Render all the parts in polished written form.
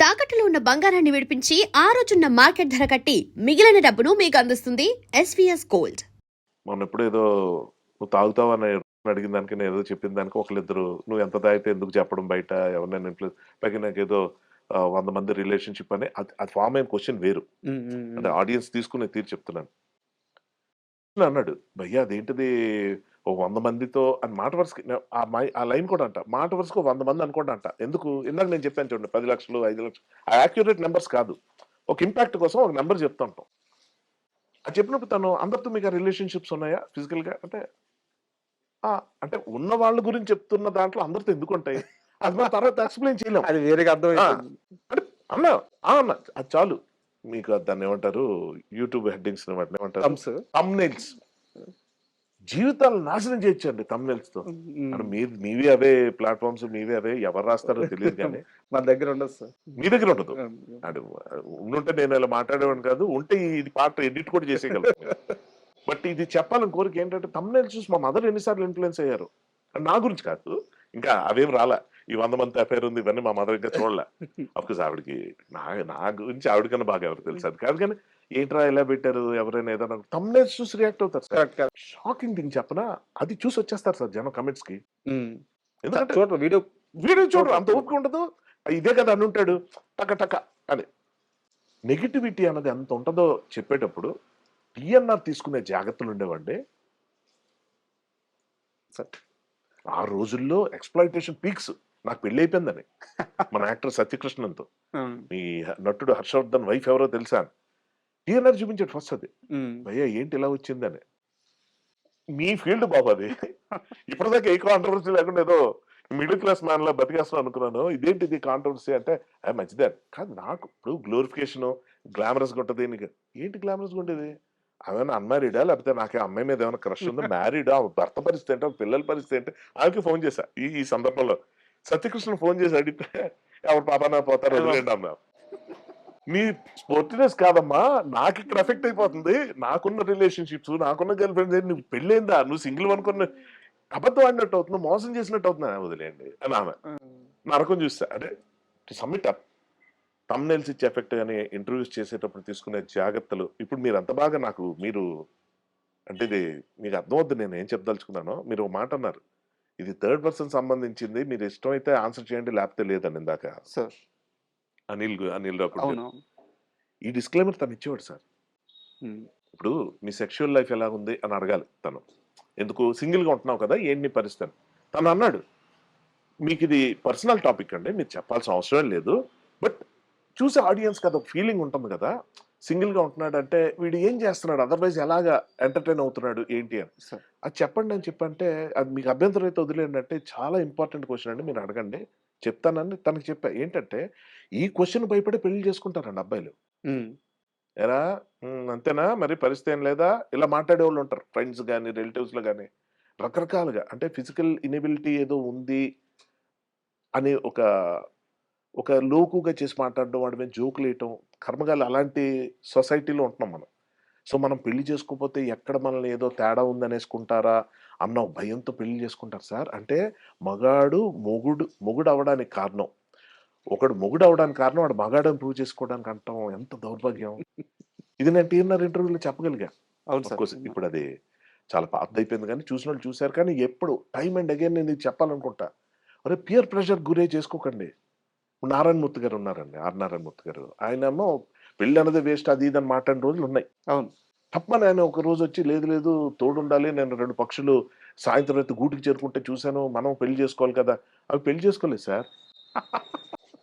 తాకట్టులో ఉన్న బంగారాన్ని విడిపించి ఆ రోజున్న మార్కెట్ ధర కట్టి మిగిలిన డబ్బును మీకు అందిస్తుంది ఎస్వీఎస్ గోల్డ్. మొన్న ఎప్పుడు ఏదో నువ్వు తాగుతావని అడిగిన దానికి నేను ఏదో చెప్పిన దానికి ఒకళ్ళిద్దరు నువ్వు ఎంత తాగితే ఎందుకు చెప్పడం బయట ఎవరినైనా ఇన్ఫ్లుయెన్స్ పైగా నాకు ఏదో 100 మంది రిలేషన్షిప్ అని అది ఫామ్ అయిన క్వశ్చన్ వేరు. అంటే ఆడియన్స్ తీసుకునే తీరు చెప్తున్నాను. అన్నాడు భయ్యా అదేంటిది ఓ 100 మందితో అని మాట వరుసకి ఆ లైన్ కూడా అంట మాట వరుసకు 100 మంది అనుకోండి అంట. ఎందుకు ఇందాక నేను చెప్పాను చూడండి 10 లక్షలు 5 లక్షలు ఆ యాక్యురేట్ నెంబర్స్ కాదు, ఒక ఇంపాక్ట్ కోసం ఒక నెంబర్ చెప్తా ఉంటాం. అది చెప్పినప్పుడు తను అందరితో మీకు రిలేషన్షిప్స్ ఉన్నాయా ఫిజికల్ గా అంటే అంటే ఉన్న వాళ్ళ గురించి చెప్తున్న దాంట్లో అందరితో ఎందుకు ఉంటాయి అది మన తర్వాత ఎక్స్ప్లెయిన్ చేయలేం. అది వేరే అర్థం అంటే అన్నా అన్న అది చాలు మీకు దాన్ని ఏమంటారు యూట్యూబ్ హెడ్డింగ్స్ ఏమంటారు థంబ్నెయిల్స్. జీవితాలు నాశనం చేయొచ్చండి థంబ్నెయిల్స్ తో. అంటే మీవే అవే ప్లాట్ఫామ్స్ మీవే అవే ఎవరు రాస్తారో తెలియదు కానీ మన దగ్గర ఉండదు సార్. మీ దగ్గర ఉండదు. అంటే ఉండుంటే నేను ఇలా మాట్లాడేవాడిని కాదు, ఉంటే ఇది పార్ట్ ఎడిట్ కూడా చేసేయగలను. బట్ ఇది చెప్పాలని కోరిక ఏంటంటే థంబ్నెయిల్స్ చూసి మా మదర్ ఎన్నిసార్లు ఇన్ఫ్లుయెన్స్ అయ్యారు. నా గురించి కాదు, ఇంకా అవేం రాలా. ఈ 100 మంది అఫైర్ ఉంది ఇవన్నీ మా మదర్ ఇంకా చూడలే. అఫ్కోర్స్ ఆవిడకి నా గురించి ఆవిడకన్నా బాగా ఎవరు తెలుసు అది కాదు, కానీ ఏంట్రా ఎలా పెట్టారు ఎవరైనా ఏదైనా థంబ్నెయిల్స్ చూసి రియాక్ట్ అవుతారు సార్. షాకింగ్ థింగ్ చెప్పనా, అది చూసి వచ్చేస్తారు సార్ జనం కమెంట్స్ కి. ఎందుకంటే వీడియో చూడరు, అంత ఓపిక ఉండదు. ఇదే కదా అని ఉంటాడు టక టక అని. నెగిటివిటీ అన్నది ఎంత ఉంటుందో చెప్పేటప్పుడు టిఎన్ఆర్ తీసుకునే జాగ్రత్తలు ఉండేవండి. ఆ రోజుల్లో ఎక్స్‌ప్లాయిటేషన్ పీక్స్. నాకు పెళ్లి అయిపోయిందని మన యాక్టర్ సత్యకృష్ణన్తో. ఈ నటుడు హర్షవర్ధన్ వైఫ్ ఎవరో తెలుసా అని టిఎన్ఆర్ చూపించాడు ఫస్ట్. అది భయ్యా ఏంటి ఇలా వచ్చిందని. మీ ఫీల్డ్ బాబు అది. ఇప్పటిదాకా ఏ కాంట్రవర్సీ లేకుండా ఏదో మిడిల్ క్లాస్ మ్యాన్ లా బతికేస్తున్నాను అనుకున్నాను. ఇదేంటిది కాంట్రవర్సీ అంటే అది మంచిదే కాదు. నాకు ఇప్పుడు గ్లోరిఫికేషన్ గ్లామరస్ గా ఉంటుంది. నీకు ఏంటి గ్లామరస్ గా ఉండేది? ఆమెనా అన్మ్యారీడా లేకపోతే నాకే అమ్మాయి మీద ఏమైనా క్రష్ ఉందా? మ్యారీడా? భర్త పరిస్థితి ఏంటో పిల్లల పరిస్థితి ఏంటి ఆమెకి ఫోన్ చేశా ఈ సందర్భంలో. సత్యకృష్ణ ఫోన్ చేసి అడిగితే ఎవరు పాపనా పోతారు వదిలేండి అన్నా. నీ స్పోర్టినెస్ కాదమ్మా, నాకు ఇక్కడ ఎఫెక్ట్ అయిపోతుంది. నాకున్న రిలేషన్షిప్స్ నాకున్న గర్ల్ ఫ్రెండ్స్ నువ్వు పెళ్ళైందా, నువ్వు సింగిల్ అనుకున్న అబద్ధం ఆడినట్టు అవుతున్నా, మోసం చేసినట్టు అవుతున్నా, వదిలేండి అని ఆమె. నరకం చూస్తా అంటే టు సబ్మిట్ అప్. థంబ్నెయిల్స్ ఇచ్చే ఎఫెక్ట్ కానీ ఇంటర్వ్యూస్ చేసేటప్పుడు తీసుకునే జాగ్రత్తలు ఇప్పుడు మీరు అంత బాగా మీరు అంటే ఇది మీకు అర్థమవుద్ది నేను ఏం చెప్పదలుచుకున్నానో. మీరు ఒక మాట అన్నారు, ఇది థర్డ్ పర్సన్ సంబంధించింది, మీరు ఇష్టమైతే ఆన్సర్ చేయండి లేకపోతే లేదని ఇందాక సార్ అనిల్ రావు. ఈ డిస్క్లైమర్ తను ఇచ్చేవాడు సార్. ఇప్పుడు మీ సెక్షువల్ లైఫ్ ఎలా ఉంది అని అడగాలి తను. ఎందుకు సింగిల్ గా ఉంటున్నావు కదా ఏంటి నీ పరిస్థితి. తను అన్నాడు మీకు ఇది పర్సనల్ టాపిక్ అండి, మీరు చెప్పాల్సిన అవసరం లేదు, బట్ చూసే ఆడియన్స్ కదా ఒక ఫీలింగ్ ఉంటుంది కదా, సింగిల్ గా ఉంటున్నాడు అంటే వీడు ఏం చేస్తున్నాడు, అదర్వైజ్ ఎలాగా ఎంటర్టైన్ అవుతున్నాడు ఏంటి అని. అది చెప్పండి అని చెప్పంటే అది మీకు అభ్యంతరం అయితే వదిలేండి అంటే చాలా ఇంపార్టెంట్ క్వశ్చన్ అండి, మీరు అడగండి చెప్తానని తనకి చెప్పా. ఏంటంటే ఈ క్వశ్చన్ భయపడి పెళ్లి చేసుకుంటారండి అబ్బాయిలు. ఎరా అంతేనా మరి పరిస్థితి ఏం లేదా ఇలా మాట్లాడే వాళ్ళు ఉంటారు ఫ్రెండ్స్ కానీ రిలేటివ్స్ లో కానీ రకరకాలుగా. అంటే ఫిజికల్ ఇనబిలిటీ ఏదో ఉంది అని ఒక లోకుగా చేసి మాట్లాడడం, వాడి మీద జోకులు వేయటం, కర్మగాలు అలాంటి సొసైటీలో ఉంటున్నాం మనం. సో మనం పెళ్లి చేసుకోకపోతే ఎక్కడ మనల్ని ఏదో తేడా ఉందనేసుకుంటారా అన్న భయంతో పెళ్లి చేసుకుంటారు సార్. అంటే మొగుడు అవడానికి కారణం ఒకడు మొగుడు అవడానికి కారణం వాడు మగాడని ప్రూవ్ చేసుకోవడానికి అంటాం. ఎంత దౌర్భాగ్యం. ఇది నేను టీఎన్ఆర్ ఇంటర్వ్యూలో చెప్పగలిగా. ఇప్పుడు అది చాలా పాత అయిపోయింది కానీ చూసిన వాళ్ళు చూశారు. కానీ ఎప్పుడు టైం అండ్ అగైన్ నేను ఇది చెప్పాలనుకుంటా, అరే పియర్ ప్రెషర్ గురే చేసుకోకండి. నారాయణమూర్తి గారు ఉన్నారండి, నారాయణమూర్తి గారు. ఆయన ఏమో పెళ్లి అన్నది వేస్ట్ అది ఇది అని మాట్లాడిన రోజులు ఉన్నాయి. అవును. తప్పని ఆయన ఒక రోజు వచ్చి లేదు తోడుండాలి, నేను 2 పక్షులు సాయంత్రం అయితే గూటికి చేరుకుంటే చూశాను, మనం పెళ్లి చేసుకోవాలి కదా. అవి పెళ్లి చేసుకోలేదు సార్.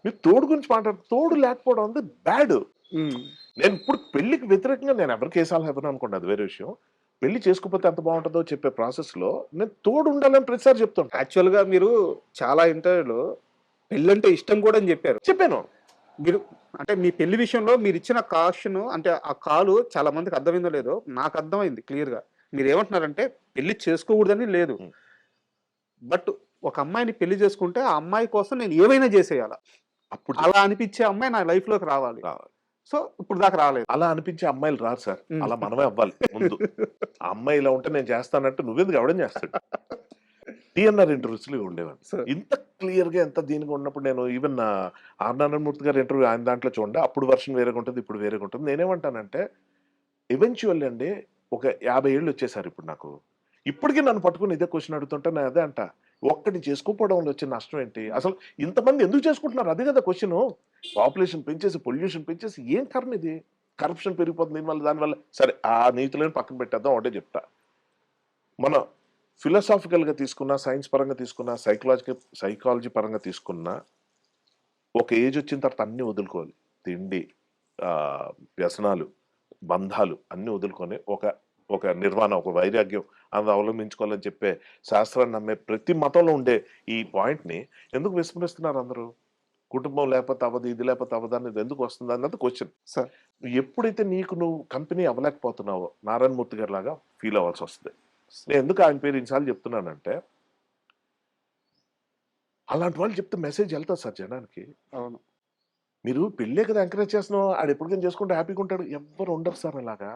మీరు తోడు గురించి మాట్లాడు, తోడు లేకపోవడం అంటే బ్యాడ్. నేను ఇప్పుడు పెళ్లికి వ్యతిరేకంగా నేను ఎవరికి కేసాలు ఇవ్వను అనుకోండి, అది వేరే విషయం. పెళ్లి చేసుకోకపోతే ఎంత బాగుంటుందో చెప్పే ప్రాసెస్ లో నేను తోడు ఉండాలని ప్రతిసారి చెప్తాను. యాక్చువల్ గా మీరు చాలా ఇంటర్వ్యూలో పెళ్ళంటే ఇష్టం కూడా అని చెప్పాను. మీరు అంటే మీ పెళ్లి విషయంలో మీరు ఇచ్చిన కాషన్ అంటే ఆ కాలు చాలా మందికి అర్థమైందో లేదో నాకు అర్థమైంది క్లియర్ గా. మీరు ఏమంటున్నారంటే పెళ్లి చేసుకోకూడదని లేదు, బట్ ఒక అమ్మాయిని పెళ్లి చేసుకుంటే ఆ అమ్మాయి కోసం నేను ఏమైనా చేసేయాల, అప్పుడు అలా అనిపించే అమ్మాయి నా లైఫ్ లోకి రావాలి. సో ఇప్పుడు దాకా రాలేదు. అలా అనిపించే అమ్మాయిలు రారు సార్, అలా మనమే అవ్వాలి ముందు. ఆ అమ్మాయి ఇలా ఉంటే నేను చేస్తానంటే నువ్వెందుకు ఎవడం చేస్తాడు. టీఎన్ఆర్ ఇంటర్వ్యూస్లో ఉండేవాడిని. సార్. ఇంత క్లియర్‌గా ఎంత దీనిగా ఉన్నప్పుడు నేను ఈవెన్ ఆర్ నారాయణమూర్తి గారి ఇంటర్వ్యూ ఆయన దాంట్లో చూడండి. అప్పుడు వెర్షన్ వేరేగా ఉంటుంది. ఇప్పుడు వేరేగా ఉంటుంది. నేనేమంటానంటే ఎవెన్చువల్లీ అండి ఒక 50 ఏళ్ళు వచ్చేసారు ఇప్పుడు నాకు. ఇప్పటికి నన్ను పట్టుకొని ఇదే క్వెషన్ అడుగుతుంటే నేను అదే అంటా. ఒక్కడిని చేసుకోకపోవడం వల్ల వచ్చే నష్టం ఏంటి? అసలు ఇంతమంది ఎందుకు చేసుకుంటున్నారు? అదే కదా క్వెషను. పాపులేషన్ పెంచేసి, పొల్యూషన్ పెంచేసి ఏం కర్మ ఇది? కరప్షన్ పెరిగిపోతుంది దీనివల్ల, దానివల్ల. సరే ఆ నీతులను పక్కన పెట్టేద్దాం. ఒకటే చెప్తా. మన ఫిలాసాఫికల్‌గా తీసుకున్నా, సైన్స్ పరంగా తీసుకున్నా, సైకాలజీ పరంగా తీసుకున్నా, ఒక ఏజ్ వచ్చిన తర్వాత అన్నీ వదులుకోవాలి. తిండి, ఆహ్, వ్యసనాలు, బంధాలు అన్నీ వదులుకొని ఒక నిర్వాణ, ఒక వైరాగ్యం అది అవలంబించుకోవాలని చెప్పే శాస్త్రాన్ని నమ్మే ప్రతి మతంలో ఉండే ఈ పాయింట్‌ని ఎందుకు విస్మరిస్తున్నారు అందరూ? కుటుంబం లేకపోతే అవ్వదు, ఇది లేకపోతే అవ్వదు అనేది ఎందుకు వస్తుంది అన్నది క్వెషన్. సార్. ఎప్పుడైతే నువ్వు కంపెనీ అవ్వలేకపోతున్నావో నారాయణమూర్తి గారిలాగా ఫీల్ అవ్వాల్సి వస్తుంది. నేను ఎందుకు ఆయన పేరు ఇన్నిసార్లు చెప్తున్నానంటే, అలాంటి వాళ్ళు చెప్తే మెసేజ్ వెళ్తది సార్ జనానికి. అవును. మీరు పెళ్ళే కదా ఎంకరేజ్ చేస్తున్నావు. ఆడు ఎప్పటికైనా చేసుకుంటే హ్యాపీగా ఉంటాడు. ఎవ్వరు ఉండరు సార్ అలాగా.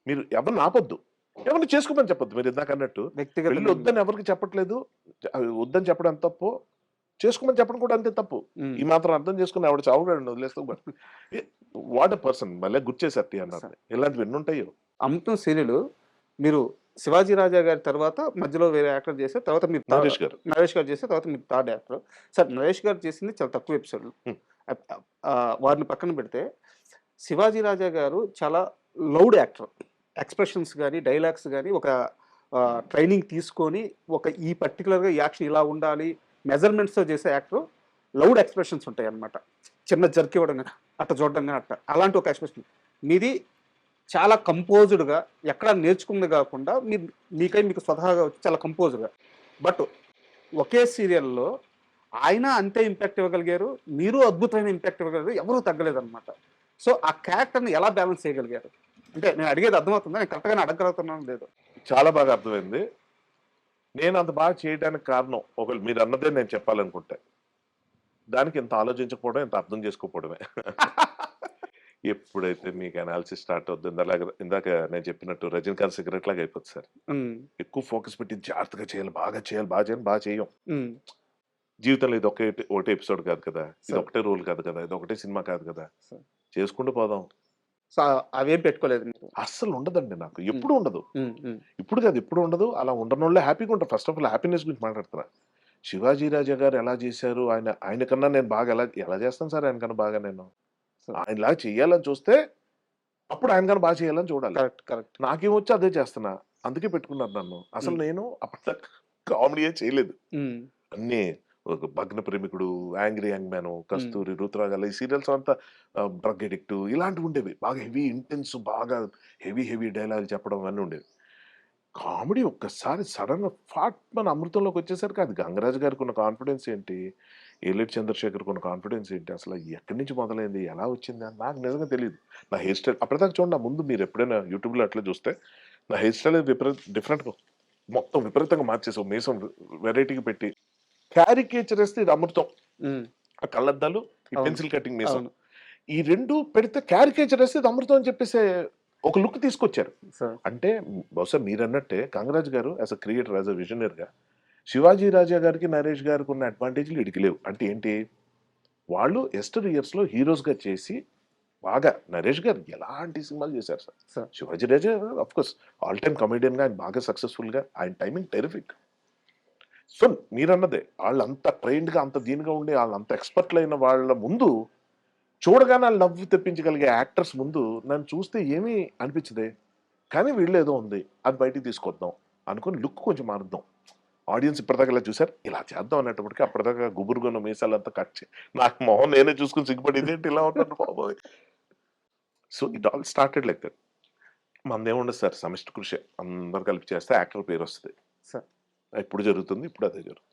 మీరు ఎవరిని ఆపొద్దు. ఎవరిని చేసుకోమని చెప్పొద్దు. మీరు ఇందాక అన్నట్టు వ్యక్తిగత పెళ్లి వద్దని ఎవరికి చెప్పట్లేదు. వద్దని చెప్పడం ఎంత తప్పో, చేసుకోమని చెప్పడం కూడా అంతే తప్పు. హ్మ్. ఈ మాత్రం అర్థం చేసుకుని ఆవిడ చావుగాడిని వదిలేస్తాం. బట్ వాట్ ఎ పర్సన్ భలే గుర్తు చేశారు టీ అన్నారు. ఇలాంటివి ఎన్ని ఉంటాయో. అమృతం సీరియల్ మీరు శివాజీ రాజా గారి తర్వాత మధ్యలో వేరే యాక్టర్ చేశారు. తర్వాత మీరు నరేష్ గారు. నరేష్ గారు చేశారు. తర్వాత మీరు థర్డ్ యాక్టర్. సార్ నరేష్ గారు చేసింది చాలా తక్కువ ఎపిసోడ్‌లు. హ్మ్. వారిని పక్కన పెడితే శివాజీ రాజా గారు చాలా లౌడ్ యాక్టర్. ఎక్స్‌ప్రెషన్స్ గాని, డైలాగ్స్ గాని ఒక ట్రైనింగ్ తీసుకొని ఈ పర్టిక్యులర్‌గా ఈ యాక్షన్ ఇలా ఉండాలి. మెజర్‌మెంట్స్‌తో చేసే యాక్టర్ లౌడ్ ఎక్స్‌ప్రెషన్స్ ఉంటాయన్నమాట. చిన్న జర్క్ ఇవ్వడం గాని, అట్ట చూడడం గాని అట్ట. అలాంటి ఒక ఎక్స్‌ప్రెషన్. మీది చాలా కంపోజ్డ్‌గా ఎక్కడ నేర్చుకుంది కాకుండా మీకు స్వతహాగా వచ్చి చాలా కంపోజ్డ్‌గా. బట్ ఒకే సీరియల్‌లో ఆయన అంతే ఇంపాక్ట్ ఇవ్వగలిగారు. మీరు అద్భుతమైన ఇంపాక్ట్ ఇవ్వగలిగారు. ఎవరు తగ్గలేదన్నమాట. సో, ఆ క్యారెక్టర్‌ని ఎలా బ్యాలెన్స్ చేయగలిగారు? అంటే నేను అడిగేది అర్థమవుతుందా? నేను కరెక్ట్‌గానే అడగగలుగుతున్నానో లేదో? చాలా బాగా అర్థమైంది. నేను అంత బాగా చేయడానికి కారణం ఒకవేళ మీరు అన్నదే నేను చెప్పాలనుకుంటే, దానికి ఇంత ఆలోచించకపోవడం, ఇంత అర్థం చేసుకోకపోవడమే. ఎప్పుడైతే మీకు అనాలిసిస్ స్టార్ట్ అవుద్దో ఇందాక నేను చెప్పినట్టు రజనీకాంత్ సిగరెట్ లాగా అయిపోద్ది సార్. హ్మ్. ఎక్కువ ఫోకస్ పెట్టి జాగ్రత్తగా చేయాలి, బాగా చేయాలి, బాగా చేయాలి, బాగా చేయం. హ్మ్. జీవితంలో ఇది ఒకటే ఎపిసోడ్ కాదు కదా. ఇది సరే. ఒకటే రోల్ కాదు కదా. ఇది ఒకటే సినిమా కాదు కదా. సరే. చేసుకుంటూ పోదాం. సో, అవేం పెట్టుకోలేదు మీరు. అస్సలు ఉండదండి నాకు. ఎప్పుడు ఉండదు. హ్మ్. హ్మ్. ఇప్పుడు కాదు ఎప్పుడు ఉండదు. అలా ఉండనోళ్ళే హ్యాపీగా ఉంటారు. ఫస్ట్ ఆఫ్ ఆల్ హ్యాపీనెస్ గురించి మాట్లాడుతున్నా. శివాజీ రాజా గారు ఎలా చేశారు? ఆయన కన్నా నేను బాగా ఎలా చేస్తాను సార్ ఆయనకన్నా బాగా నేను. సరే. ఆయనలాగా చెయ్యాలని చూస్తే అప్పుడు ఆయన కన్నా బాగా చేయాలని చూడాలి. కరెక్ట్. కరెక్ట్. నాకేమొచ్చో అదే చేస్తున్నా. అందుకే పెట్టుకున్నారు నన్ను. అసలు హ్మ్. నేను అప్పటిదాకా కామెడీయే చేయలేదు. హ్మ్. అన్నీ ఒక భగ్న ప్రేమికుడు, యాంగ్రీ యంగ్ మ్యాను, కస్తూరి, రుతురాగాలు ఈ సీరియల్స్ అంతా డ్రగ్ అడిక్ట్ ఇలాంటివి ఉండేవి. బాగా హెవీ ఇంటెన్స్ బాగా హెవీ డైలాగులు చెప్పడం అవన్నీ ఉండేవి. కామెడీ ఒక్కసారి సడెన్‌గా ఫాట్‌మని అమృతంలోకి వచ్చేసరికి అది గంగరాజు గారికి ఉన్న కాన్ఫిడెన్స్ ఏంటి? ఏలేటి చంద్రశేఖర్‌కి ఉన్న కాన్ఫిడెన్స్ ఏంటి? అసలు ఎక్కడి నుంచి మొదలైంది? ఎలా వచ్చింది? అని నాకు నిజంగా తెలీదు. నా హెయిర్ స్టైల్ అప్పటిదాకా చూడండి నా ముందు మీరు ఎప్పుడైనా యూట్యూబ్‌లో అట్లా చూస్తే నా హెయిర్ స్టైల్ డిఫరెంట్‌గా మొత్తం విపరీతంగా మార్చేసాం. మీసం వెరైటీగా పెట్టి క్యారికేచర్ ఏస్తే ఇది అమృతం. హ్మ్. ఆ కళ్ళద్దాలు, ఈ అవును. పెన్సిల్ కటింగ్ మీసం. అవును. ఈ 2 పెడితే క్యారికేచర్ ఏస్తే ఇది అమృతం అని చెప్పేసే ఒక లుక్ తీసుకొచ్చారు. సార్. అంటే బహుశా మీరన్నట్టే Gangaraju garu as a creator, as a విజనరీగా శివాజీ రాజా గారికి, నరేష్ గారికి ఉన్న అడ్వాంటేజ్‌లు ఈడికి లేవు. అంటే ఏంటి? వాళ్ళు యెస్టర్ ఇయర్స్‌లో హీరోస్‌గా చేసి బాగా నరేష్ గారు ఎలాంటి సినిమాలు చేశారు సార్. సార్. శివాజీ రాజా ఆఫ్‌కోర్స్ ఆల్ టైమ్ కమెడియన్‌గా ఆయన బాగా సక్సెస్‌ఫుల్‌గా ఆయన టైమింగ్ టెర్రిఫిక్. సో మీరన్నదే ఆళ్ళంత ట్రైన్డ్‌గా అంత దీనిగా ఉండి ఆళ్ళంత ఎక్స్‌పర్ట్‌లైన వాళ్ళ ముందు చూడగానే ఆళ్ళు నవ్వు తెప్పించగలిగే యాక్టర్స్ ముందు నన్ను చూస్తే ఏమీ అనిపించదే. కానీ వీళ్ళేదో ఉంది. అది బయటికి తీసుకొద్దాం అనుకుని లుక్ కొంచెం మారుద్దాం. ఆడియన్స్ ఇప్పటిదాకా ఇలా చూసారు. ఇలా చేద్దాం అనేటప్పటికి అప్పటిదాకా గుబురుగున్న మీసాలంతా కట్ నాకు మొహం నేనే చూసుకొని సిగ్గుపడి ఇదేంటి ఇలా ఉన్నాను బాబోయ్! So it all started like that. మనదేముండదు సార్ సమిష్టి కృషే. అందరూ కలిపి చేస్తే యాక్టర్ పేరొస్తది. సార్. ఇప్పుడు జరుగుతుంది. ఇప్పుడు అదే జరుగుతుంది.